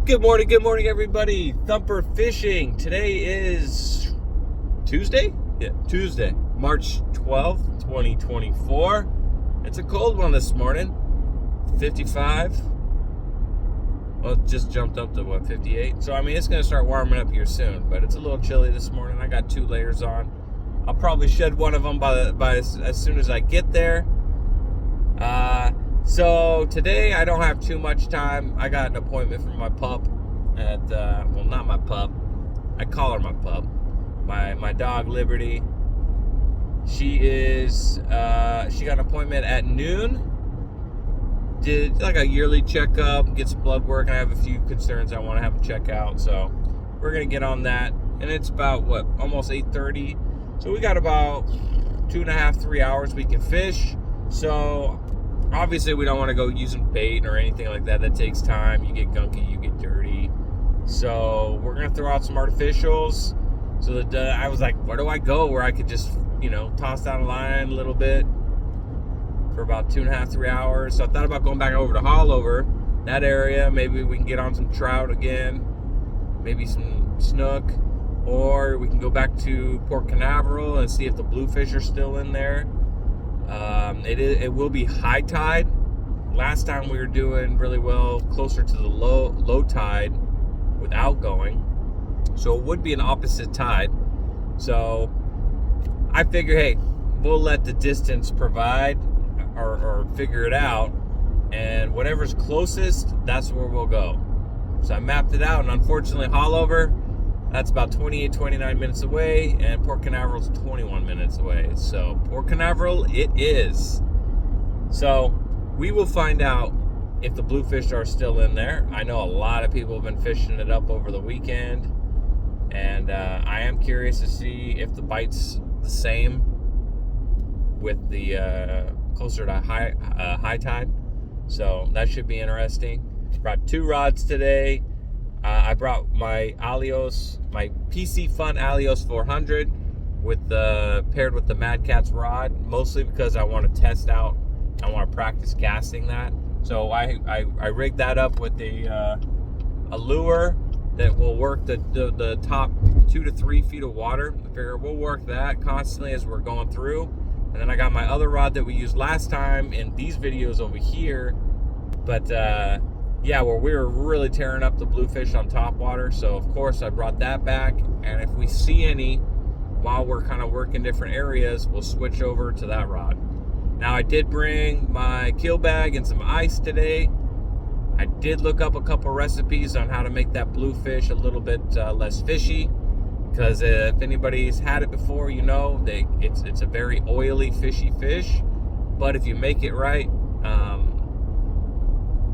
Good morning, everybody. Thumpr Fishing. Today is Tuesday? Yeah, Tuesday, March 12th, 2024. It's a cold one this morning. 55. Well, it just jumped up to, 58? So, I mean, it's going to start warming up here soon, but it's a little chilly this morning. I got 2 layers on. I'll probably shed one of them by as soon as I get there. So today I don't have too much time. I got an appointment for my pup at, well, not my pup. I call her my pup. My dog, Liberty. She got an appointment at noon. Did like a yearly checkup, get some blood work, and I have a few concerns I want to have them check out. So we're going to get on that. And it's about, almost 8:30. So we got about 2.5, 3 hours we can fish. So obviously, we don't want to go using bait or anything like that. That takes time. You get gunky, you get dirty. So we're going to throw out some artificials. So that I was like, where do I go where I could just, toss down a line a little bit for about 2.5, 3 hours. So I thought about going back over to Hollover, that area. Maybe we can get on some trout again. Maybe some snook. Or we can go back to Port Canaveral and see if the bluefish are still in there. It will be high tide. Last time we were doing really well closer to the low tide with outgoing, so it would be an opposite tide. So I figure, hey, we'll let the distance provide or figure it out, and whatever's closest, that's where we'll go. So I mapped it out, and unfortunately Hollover, that's about 29 minutes away, and Port Canaveral's 21 minutes away. So Port Canaveral it is. So we will find out if the bluefish are still in there. I know a lot of people have been fishing it up over the weekend, and I am curious to see if the bite's the same with the closer to high tide. So that should be interesting. Brought 2 rods today. I brought my Alios, my PC Fun Alios 400 paired with the Mad Catz rod, mostly because I want to test out, I want to practice casting that. So I rigged that up with a lure that will work the top 2 to 3 feet of water. I figure we'll work that constantly as we're going through. And then I got my other rod that we used last time in these videos over here. But yeah, where we were really tearing up the bluefish on top water. So of course I brought that back, and if we see any while we're kind of working different areas, we'll switch over to that rod. Now I did bring my kill bag and some ice today. I did look up a couple recipes on how to make that bluefish a little bit less fishy, because if anybody's had it before, it's a very oily, fishy fish. But if you make it right,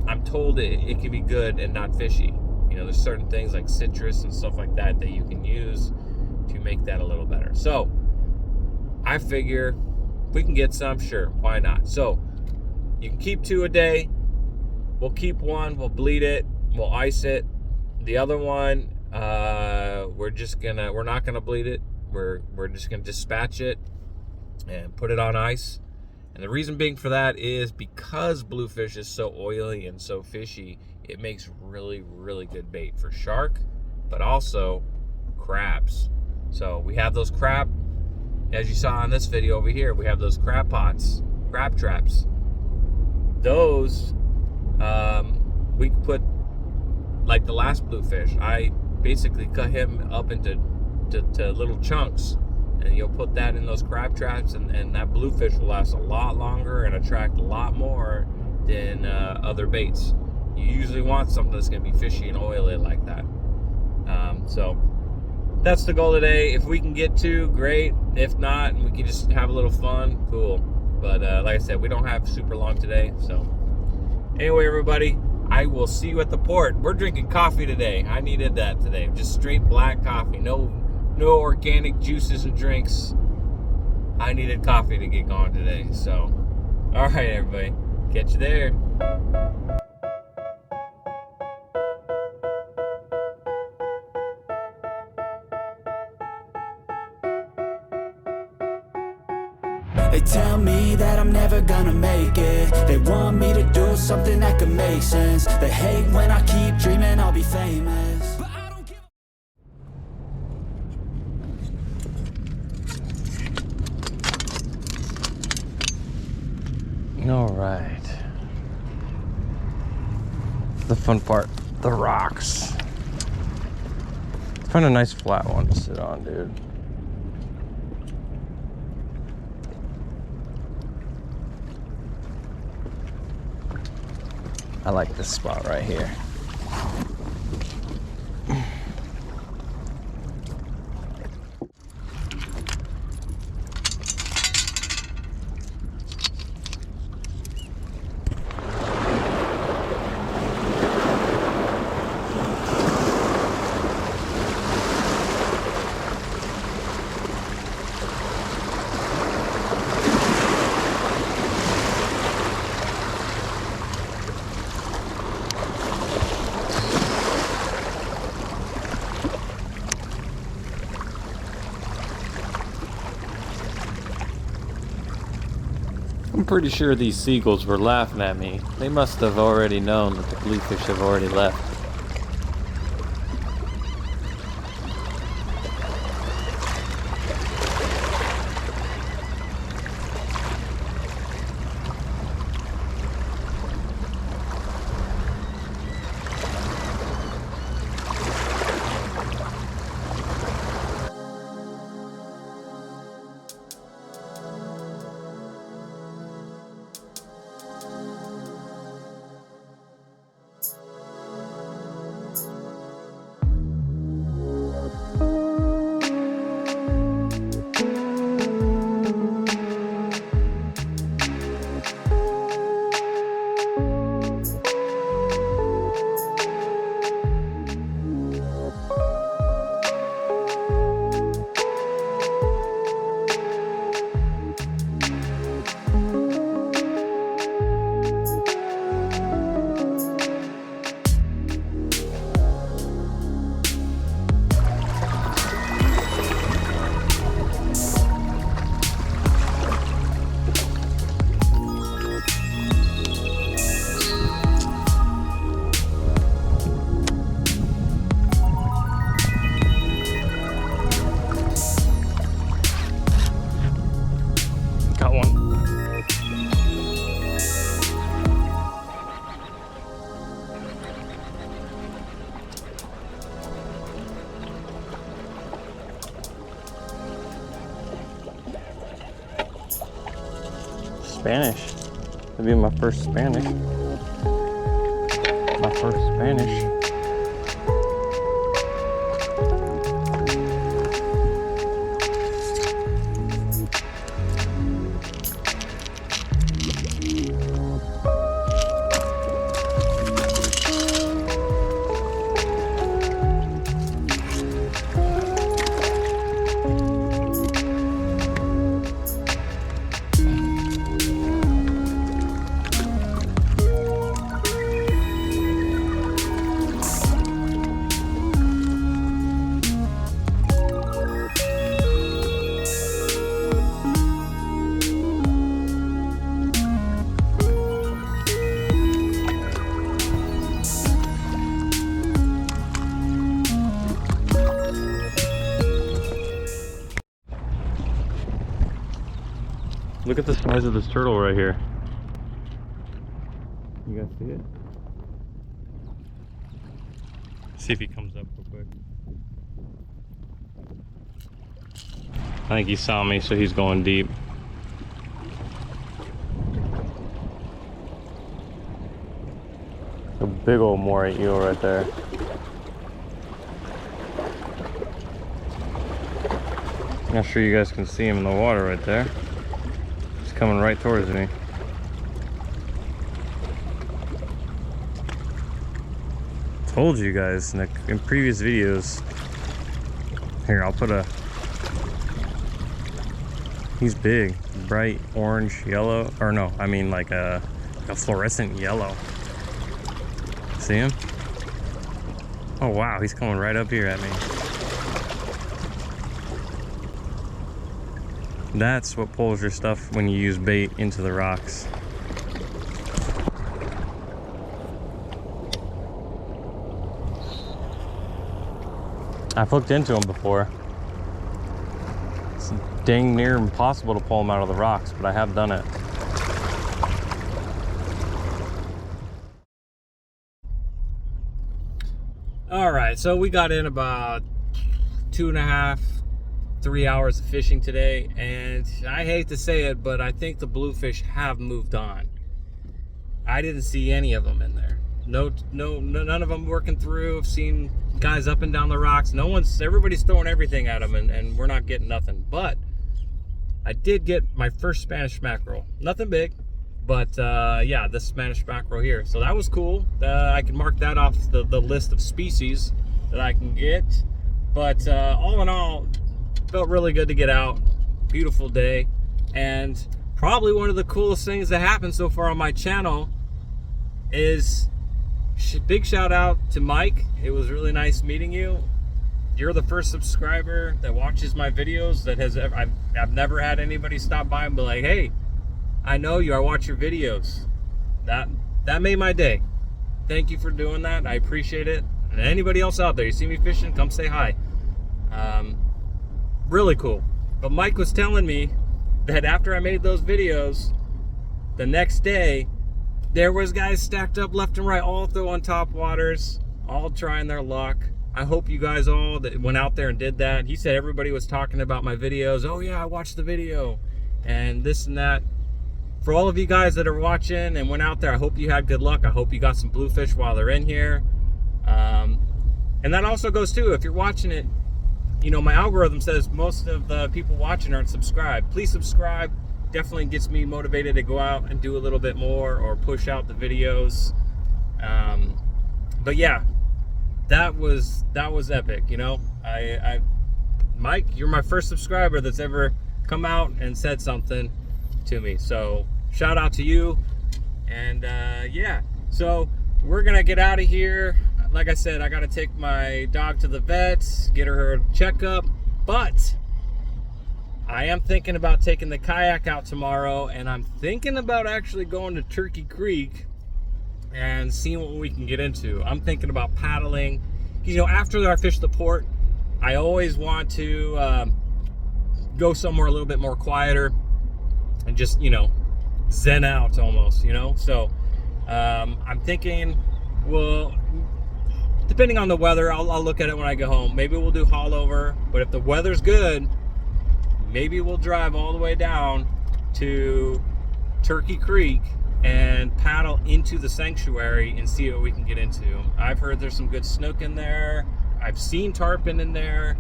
I'm told it can be good and not fishy. There's certain things like citrus and stuff like that you can use to make that a little better. So I figure if we can get some, sure, why not? So you can keep 2 a day. We'll keep 1, we'll bleed it, we'll ice it. The other one, we're not gonna bleed it. We're just gonna dispatch it and put it on ice. And the reason being for that is because bluefish is so oily and so fishy, it makes really, really good bait for shark, but also crabs. So we have those crab, as you saw in this video over here, we have those crab pots, crab traps. Those, we put, like the last bluefish, I basically cut him up into little chunks. And you'll put that in those crab traps, and that bluefish will last a lot longer and attract a lot more than other baits. You usually want something that's going to be fishy and oily like that. So that's the goal today. If we can get 2, great. If not, we can just have a little fun, cool. But like I said, we don't have super long today. So anyway, everybody, I will see you at the port. We're drinking coffee today. I needed that today. Just straight black coffee. No organic juices and drinks. I needed coffee to get going today. So, all right, everybody. Catch you there. They tell me that I'm never gonna make it. They want me to do something that could make sense. They hate when I keep dreaming I'll be famous. But I don't give All right. The fun part, the rocks. Find a nice flat one to sit on, dude. I like this spot right here. I'm pretty sure these seagulls were laughing at me. They must have already known that the bluefish have already left. Got one. Spanish. That'd be my first Spanish. My first Spanish. Look at the size of this turtle right here. You guys see it? See if he comes up real quick. I think he saw me, so he's going deep. A big old moray eel right there. I'm not sure you guys can see him in the water right there. He's coming right towards me. Told you guys in previous videos. Here, I'll put a... He's big, bright orange, yellow, or no, I mean like a fluorescent yellow. See him? Oh wow, he's coming right up here at me. That's what pulls your stuff when you use bait into the rocks. I've hooked into them before. It's dang near impossible to pull them out of the rocks, but I have done it. All right, so we got in about 2.5, 3 hours of fishing today, and I hate to say it, but I think the bluefish have moved on. I didn't see any of them in there. None of them working through. I've seen guys up and down the rocks. Everybody's throwing everything at them, and we're not getting nothing. But I did get my first Spanish mackerel. Nothing big, but yeah, this Spanish mackerel here. So that was cool. I can mark that off the list of species that I can get. But all in all, felt really good to get out. Beautiful day, and probably one of the coolest things that happened so far on my channel is big shout out to Mike. It was really nice meeting you. You're the first subscriber that watches my videos that has ever, I've never had anybody stop by and be like, hey, I know you, I watch your videos. That made my day. Thank you for doing that. I appreciate it. And anybody else out there, you see me fishing, come say hi. Really cool. But Mike was telling me that after I made those videos, the next day, there was guys stacked up left and right, all throwing top waters, all trying their luck. I hope you guys all that went out there and did that. He said everybody was talking about my videos. Oh yeah, I watched the video and this and that. For all of you guys that are watching and went out there, I hope you had good luck. I hope you got some bluefish while they're in here. And that also goes too, if you're watching it, you know, my algorithm says most of the people watching aren't subscribed. Please subscribe. Definitely gets me motivated to go out and do a little bit more or push out the videos. But yeah, that was epic. You know, Mike, you're my first subscriber that's ever come out and said something to me. So shout out to you. And yeah, so we're gonna get out of here. Like I said, I got to take my dog to the vet, get her a checkup, but I am thinking about taking the kayak out tomorrow, and I'm thinking about actually going to Turkey Creek and seeing what we can get into. I'm thinking about paddling. You know, after I fish the port, I always want to go somewhere a little bit more quieter and just, you know, zen out almost, you know? So I'm thinking, well, depending on the weather, I'll look at it when I get home. Maybe we'll do haul over, but if the weather's good, maybe we'll drive all the way down to Turkey Creek and paddle into the sanctuary and see what we can get into. I've heard there's some good snook in there. I've seen tarpon in there,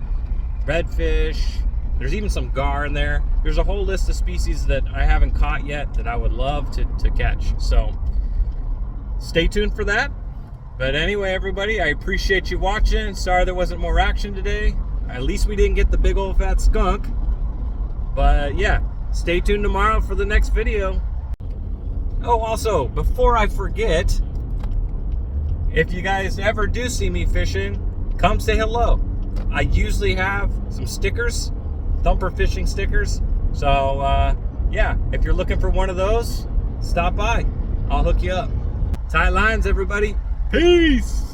redfish. There's even some gar in there. There's a whole list of species that I haven't caught yet that I would love to catch. So stay tuned for that. But anyway, everybody, I appreciate you watching. Sorry there wasn't more action today. At least we didn't get the big old fat skunk. But yeah, stay tuned tomorrow for the next video. Oh, also, before I forget, if you guys ever do see me fishing, come say hello. I usually have some stickers, Thumpr fishing stickers. So yeah, if you're looking for one of those, stop by. I'll hook you up. Tight lines, everybody. Peace!